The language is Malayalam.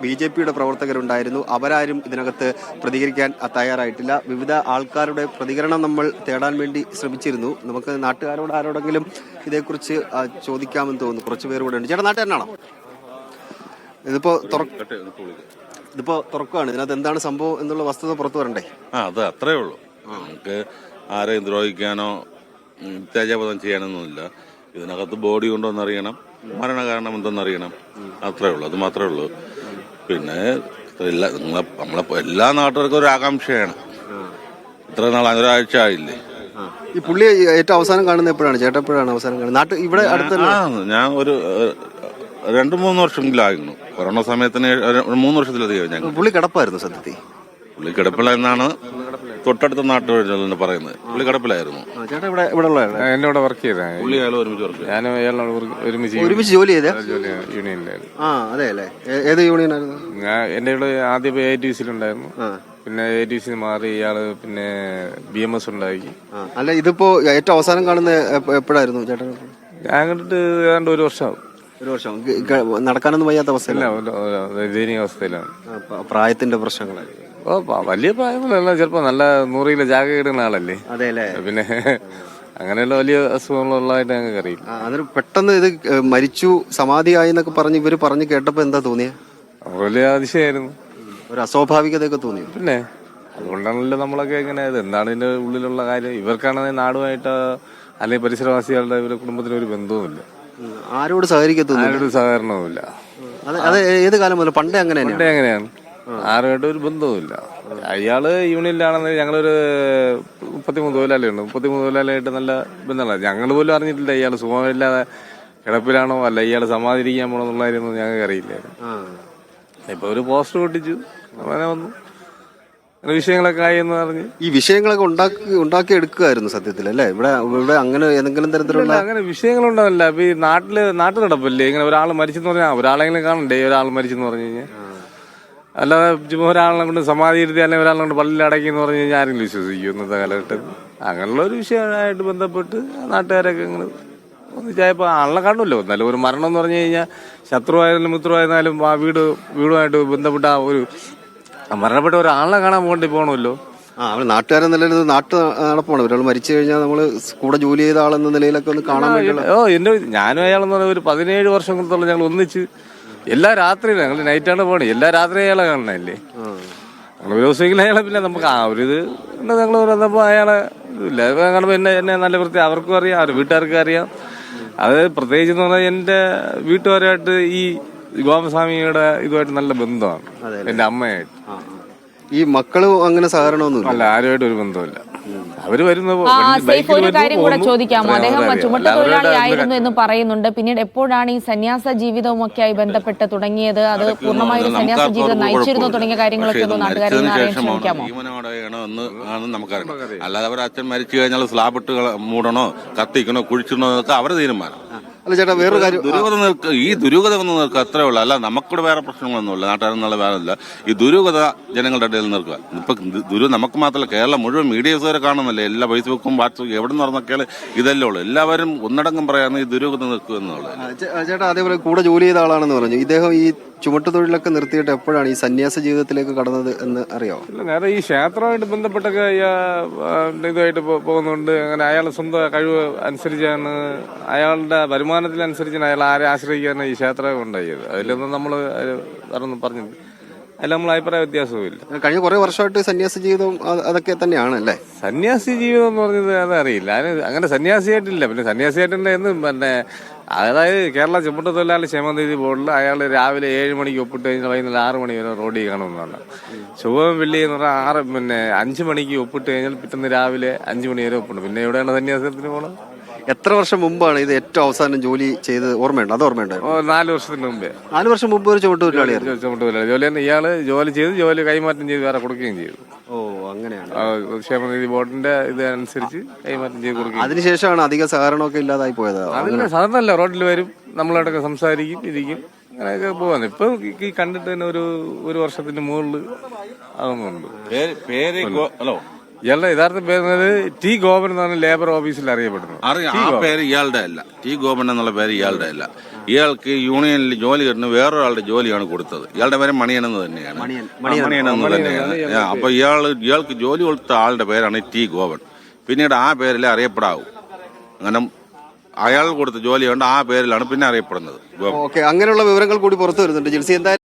BJPയുടെ പ്രവർത്തകരുണ്ടായിരുന്നു. അവരാരും ഇതിനകത്ത് പ്രതികരിക്കാൻ തയ്യാറായിട്ടില്ല. വിവിധ ആൾക്കാരുടെ പ്രതികരണം നമ്മൾ തേടാൻ വേണ്ടി ശ്രമിച്ചിരുന്നു. നമുക്ക് നാട്ടുകാരോട് ആരോടെങ്കിലും ഇതേക്കുറിച്ച് ചോദിക്കാമെന്ന് തോന്നുന്നു. കുറച്ചുപേർ കൂടെ ഉണ്ട്. ചേട്ടാ, നാട്ടുകാരനാണോ? ഇതിപ്പോ തുറക്കുകയാണ്. ഇതിനകത്ത് എന്താണ് സംഭവം എന്നുള്ള വസ്തുത പുറത്തു വരണ്ടേ? അത് അത്രേ ഉള്ളൂ. നമുക്ക് ആരെയും ദ്രോഹിക്കാനോ ഉത്തേജബോധം ചെയ്യാനൊന്നുമില്ല. ഇതിനകത്ത് ബോഡി ഉണ്ടോന്നറിയണം, മരണകാരണം എന്തെന്നറിയണം, അത്രേ ഉള്ളൂ. അത് മാത്രമേ ഉള്ളൂ. പിന്നെ നമ്മളെ എല്ലാ നാട്ടുകാർക്കും ഒരു ആകാംക്ഷയാണ്. ഇത്ര നാൾ ഒരാഴ്ച ആയില്ലേ. ഈ പുള്ളി ഏറ്റവും അവസാനം കാണുന്നത് എപ്പോഴാണ്? ചേട്ടാ എപ്പോഴാണ് അവസാനം കാണുന്നത്? ഇവിടെ അടുത്ത് ഞാൻ ഒരു 2-3 വർഷമെങ്കിലായിരുന്നു. കൊറോണ സമയത്തിന് 3 വർഷത്തിലധികം. ഞാൻ പുള്ളി കിടപ്പായിരുന്നു. സത്യത്തിൽ പുള്ളി കിടപ്പില എന്നാണ് തൊട്ടടുത്ത നാട്ടുകാർ പറയുന്നത്. പുള്ളി കിടപ്പിലായിരുന്നു. ചേട്ടാ ഇവിടെ എന്നോട് വർക്ക് ചെയ്ത പുള്ളി അയാൾ ഒരുമിച്ച് വർക്ക് ചെയ്തു. ഞാൻ ഒരുമിച്ച് ജോലി ചെയ്ത യൂണിയനിലായിരുന്നു. അതെ അല്ലേ? ഏത് യൂണിയനായിരുന്നു? എന്റെ ഇവിടെ ആദ്യം ATC-ലുണ്ടായിരുന്നു. പിന്നെ ATC മാറി ഇയാള് പിന്നെ BMS ഉണ്ടാക്കി. അല്ല, ഇതിപ്പോ ഏറ്റവും അവസാനം കാണുന്ന എപ്പോഴായിരുന്നു ചേട്ടാ? ഞാൻ കണ്ടിട്ട് ഏതാണ്ട് 1 വർഷം. 1 വർഷം നടക്കാനൊന്നും വയ്യാത്ത അവസ്ഥയില്ല. ദയനീയ അവസ്ഥയിലാണ്. പ്രായത്തിന്റെ പ്രശ്നങ്ങളായിരുന്നു. വലിയ പ്രായമല്ല, ചിലപ്പോ നല്ല 100 കിലോ ജാഗ ഇടുന്ന ആളല്ലേ. അതെ അല്ലേ? പിന്നെ അങ്ങനെയുള്ള വലിയ അസുഖങ്ങളുള്ളതായിട്ട് ഞങ്ങൾക്ക് അറിയില്ല. അതൊരു പെട്ടെന്ന് ഇത് മരിച്ചു സമാധിയായി എന്നൊക്കെ പറഞ്ഞ് ഇവര് പറഞ്ഞു കേട്ടപ്പോ എന്താ തോന്നിയ? വലിയ അതിശയായിരുന്നു. ഒരു അസ്വാഭാവികതയൊക്കെ തോന്നി. പിന്നെ അതുകൊണ്ടാണല്ലോ നമ്മളൊക്കെ എങ്ങനെ എന്താണ് ഇതിന്റെ ഉള്ളിലുള്ള കാര്യം. ഇവർക്കാണെങ്കിൽ നാടുമായിട്ട് അല്ലെങ്കിൽ പരിസരവാസികളുടെ ഇവരുടെ കുടുംബത്തിന് ഒരു ബന്ധവുമില്ല. ആരോട് സഹകരിക്കത്തൊന്നും, ആരോട് സഹകരണവുമില്ല. അത് ഏത് കാലം മുതൽ? പണ്ടേ അങ്ങനെയാണ്. ആരുമായിട്ട് ഒരു ബന്ധവുമില്ല. അയാള് യൂണിയനിലാണെന്ന് ഞങ്ങളൊരു 33 തൊഴിലാളിയുണ്ട്. 33 തൊഴിലാളിയായിട്ട് നല്ല ബന്ധമാണ്. ഞങ്ങൾ പോലും അറിഞ്ഞിട്ടില്ല ഇയാൾ സുഖമില്ലാതെ കിടപ്പിലാണോ അല്ല ഇയാൾ സമാധിരിക്കാൻ പോണോ എന്നുള്ള കാര്യമൊന്നും ഞങ്ങൾക്ക് അറിയില്ലായിരുന്നു. ഇപ്പൊ ഒരു പോസ്റ്റർ പൊട്ടിച്ചു, അങ്ങനെ വന്നു, വിഷയങ്ങളൊക്കെ ആയി എന്ന് പറഞ്ഞ് ഈ വിഷയങ്ങളൊക്കെ ഉണ്ടാക്കി എടുക്കുമായിരുന്നു സത്യത്തിൽ അല്ലേ? ഇവിടെ അങ്ങനെ ഏതെങ്കിലും തരത്തിലുള്ള അങ്ങനെ വിഷയങ്ങളുണ്ടാവില്ല. ഇപ്പൊ ഈ നാട്ടു നടപ്പല്ലേ ഇങ്ങനെ ഒരാൾ മരിച്ചെന്ന് പറഞ്ഞാൽ ഒരാളെങ്കിലും കാണണ്ടേ ഒരാൾ മരിച്ചെന്ന് പറഞ്ഞു കഴിഞ്ഞാൽ. അല്ലാതെ ഒരാളെ കൊണ്ട് സമാധി ഇരുത്തി അല്ലെങ്കിൽ ഒരാളെ കൊണ്ട് പള്ളിയിൽ അടക്കി എന്ന് പറഞ്ഞു കഴിഞ്ഞാൽ ആരെങ്കിലും വിശ്വസിക്കും ഇന്നത്തെ കാലഘട്ടത്തിൽ? അങ്ങനെയുള്ള ഒരു വിഷയമായിട്ട് ബന്ധപ്പെട്ട് നാട്ടുകാരൊക്കെ ഇങ്ങനെ ഒന്നിച്ചായപ്പോൾ ആളെ കാണുമല്ലോ. എന്നാലും ഒരു മരണം എന്ന് പറഞ്ഞു കഴിഞ്ഞാൽ ശത്രുവായാലും മിത്രമായിരുന്നാലും ആ വീടുമായിട്ട് ബന്ധപ്പെട്ട ഒരു മരണപ്പെട്ട ഒരാളെ കാണാൻ വേണ്ടി പോകണമല്ലോ. നാട്ടുകാരെ നിലയിൽ നാട്ടു നടപ്പാണ്. ഒരാൾ മരിച്ചു കഴിഞ്ഞാൽ നമ്മള് കൂടെ ജോലി ചെയ്ത ആളെന്ന നിലയിലൊക്കെ ഒന്ന് കാണാൻ വേണ്ടി. ഞാനും അയാളെന്ന് പറഞ്ഞാൽ ഒരു 17 വർഷത്തോളം ഞങ്ങൾ ഒന്നിച്ച് എല്ലാ രാത്രിയിലും ഞങ്ങൾ നൈറ്റാണ് പോണേ. എല്ലാ രാത്രിയും അയാളെ കാണണല്ലേ. ഞങ്ങൾ ഒരു ദിവസമെങ്കിലും അയാളെ പിന്നെ നമുക്ക് ആ ഒരു ഇത് ഞങ്ങൾ വന്നപ്പോൾ അയാളെ ഇല്ല കാണുമ്പോൾ എന്നെ നല്ല വൃത്തി അവർക്കും അറിയാം, അവരുടെ വീട്ടുകാർക്കും അറിയാം. അത് പ്രത്യേകിച്ച് എന്ന് പറഞ്ഞാൽ എന്റെ വീട്ടുകാരുമായിട്ട് ഈ ഗോപസ്വാമിയുടെ ഇതുമായിട്ട് നല്ല ബന്ധമാണ്. എന്റെ അമ്മയായിട്ട്. ഈ മക്കളും അങ്ങനെ സഹകരണമൊന്നും അല്ല, ആരുമായിട്ട് ഒരു ബന്ധമില്ല. അവര് ഒരു കാര്യം കൂടെ ചോദിക്കാമോ? അദ്ദേഹം ചുമട്ടുതൊഴിലാളിയായിരുന്നു എന്ന് പറയുന്നുണ്ട്. പിന്നീട് എപ്പോഴാണ് ഈ സന്യാസ ജീവിതവും ഒക്കെ ആയി ബന്ധപ്പെട്ട് തുടങ്ങിയത്? അത് പൂർണ്ണമായും സന്യാസ ജീവിതം നയിച്ചിരുന്നു തുടങ്ങിയ കാര്യങ്ങളൊക്കെ ഒന്ന് നാട്ടുകാരെ അറിയാൻ ശ്രമിക്കാമോ? നമുക്കറിയാം. അല്ലാതെ അവർ അച്ഛൻ മരിച്ചു കഴിഞ്ഞാൽ സ്ലാബിട്ട് മൂടണോ കത്തിക്കണോ കുഴിച്ചിടണോ എന്നൊക്കെ അവരുടെ തീരുമാനം. അല്ല ചേട്ടാ, വേറൊരു കാര്യം, ഈ ദുരൂഹത ഒന്നും നിൽക്കുക അത്രേ ഉള്ളൂ. അല്ല നമുക്കിവിടെ വേറെ പ്രശ്നങ്ങളൊന്നുമില്ല, നാട്ടുകാരെന്നുള്ള വേറെ ഇല്ല. ഈ ദുരൂഹത ജനങ്ങളുടെ ഇടയിൽ നിൽക്കുക. ഇപ്പൊ നമുക്ക് മാത്രമല്ല, കേരളം മുഴുവൻ മീഡിയസ് വരെ കാണുന്നില്ലേ. എല്ലാ ഫേസ്ബുക്കും വാട്സപ്പും എവിടെ നിന്ന് നടന്നൊക്കെയാണ് ഇതല്ലേ ഉള്ളൂ. എല്ലാവരും ഒന്നടങ്കം പറയാന്ന് ഈ ദുരൂഹത നിൽക്കുക എന്നുള്ളത്. ചേട്ടാ, അതേപോലെ കൂടെ ജോലി ചെയ്ത ആളാണെന്ന് പറഞ്ഞു. ഇദ്ദേഹം ഈ ചുമട്ടുതൊഴിലൊക്കെ നിർത്തിയിട്ട് എപ്പോഴാണ് ഈ സന്യാസ ജീവിതത്തിലേക്ക് കടന്നത് എന്ന് അറിയാമോ? നേരെ ഈ ക്ഷേത്രമായിട്ട് ബന്ധപ്പെട്ടൊക്കെ ഇതുമായിട്ട് പോകുന്നുണ്ട്. അങ്ങനെ അയാളുടെ സ്വന്തം കഴിവ് അനുസരിച്ചാണ്, അയാളുടെ വരുമാനത്തിനനുസരിച്ചാണ് അയാൾ ആരെ ആശ്രയിക്കാണ് ഈ ക്ഷേത്രം ഉണ്ടായത്. അതിലൊന്നും നമ്മൾ പറഞ്ഞത് അതിൽ നമ്മൾ അഭിപ്രായ വ്യത്യാസവും ഇല്ല. കഴിഞ്ഞ കുറെ വർഷമായിട്ട് സന്യാസ ജീവിതം അതൊക്കെ തന്നെയാണ് അല്ലേ? സന്യാസി ജീവിതം എന്ന് പറഞ്ഞത് അതറിയില്ല. അങ്ങനെ സന്യാസിയായിട്ടില്ല. പിന്നെ സന്യാസിയായിട്ടുണ്ട് എന്ന് പിന്നെ അതായത് കേരള ചുമട്ടുതൊഴിലാളി ക്ഷേമനിധി ബോർഡിൽ അയാൾ രാവിലെ 7 മണിക്ക് ഒപ്പിട്ട് കഴിഞ്ഞാൽ വൈകുന്നേരം 6 മണി വരെ റോഡിൽ കാണുമെന്നാണ്. ചൊവ്വ വെള്ളി എന്ന് പറഞ്ഞാൽ 5 മണിക്ക് ഒപ്പിട്ട് കഴിഞ്ഞാൽ പിറ്റേന്ന് രാവിലെ 5 മണി വരെ ഒപ്പിട്ട്. പിന്നെ എവിടെയാണ് സന്യാസത്തിന് പോകണം? എത്ര വർഷം മുമ്പാണ് ഇത് ഏറ്റവും അവസാനം ജോലി ചെയ്തത്? ഓർമ്മയുണ്ട്? അത് ഓർമ്മയുണ്ട്. 4 വർഷത്തിന് മുമ്പേ. 4 വർഷം മുമ്പ് ഒരു ചുമട്ടുതൊഴിലാളിയായിരുന്നു. ജോലി തന്നെ. ഇയാള് ജോലി ചെയ്ത് ജോലി കൈമാറ്റം ചെയ്ത് വേറെ കൊടുക്കുകയും ചെയ്തു. ഓ, അങ്ങനെയാണ്. ക്ഷേമനിധി ബോർഡിന്റെ ഇത് അനുസരിച്ച് കൈമാറ്റം ചെയ്ത് കൊടുക്കും. അതിനുശേഷമാണ് അധിക സഹകരണമൊക്കെ ഇല്ലാതായി പോയത്. അതിന് സാധാരണല്ല, റോഡിൽ വരും, നമ്മളോടൊക്കെ സംസാരിക്കും, ഇരിക്കും, അങ്ങനെയൊക്കെ പോവാന്ന്. ഇപ്പൊ ഈ കണ്ടിട്ട് തന്നെ ഒരു വർഷത്തിന് മുകളിൽ ആകുന്നുണ്ട്. ഹലോ, ഇയാളുടെ യഥാർത്ഥ പേര് ടി ഗോപൻ എന്ന് പറഞ്ഞ ലേബർ ഓഫീസിൽ അറിയപ്പെടുന്നു. അറിയാം, ആ പേര് ഇയാളുടെ അല്ല. ടി ഗോപൻ എന്നുള്ള പേര് ഇയാളുടെ അല്ല. ഇയാൾക്ക് യൂണിയനിൽ ജോലി കിട്ടുന്ന വേറൊരാളുടെ ജോലിയാണ് കൊടുത്തത്. ഇയാളുടെ പേര് മണിയനെന്ന് തന്നെയാണ്. മണിയനെന്ന് തന്നെയാണ്. അപ്പൊ ഇയാൾക്ക് ജോലി കൊടുത്ത ആളുടെ പേരാണ് ടി ഗോപൻ. പിന്നീട് ആ പേരിൽ അറിയപ്പെടാവൂ. അങ്ങനെ അയാൾ കൊടുത്ത ജോലി കൊണ്ട് ആ പേരിലാണ് പിന്നെ അറിയപ്പെടുന്നത്. ഓക്കെ, അങ്ങനെയുള്ള വിവരങ്ങൾ കൂടി പുറത്തു വരുന്നുണ്ട് ജിൽസി. എന്തായാലും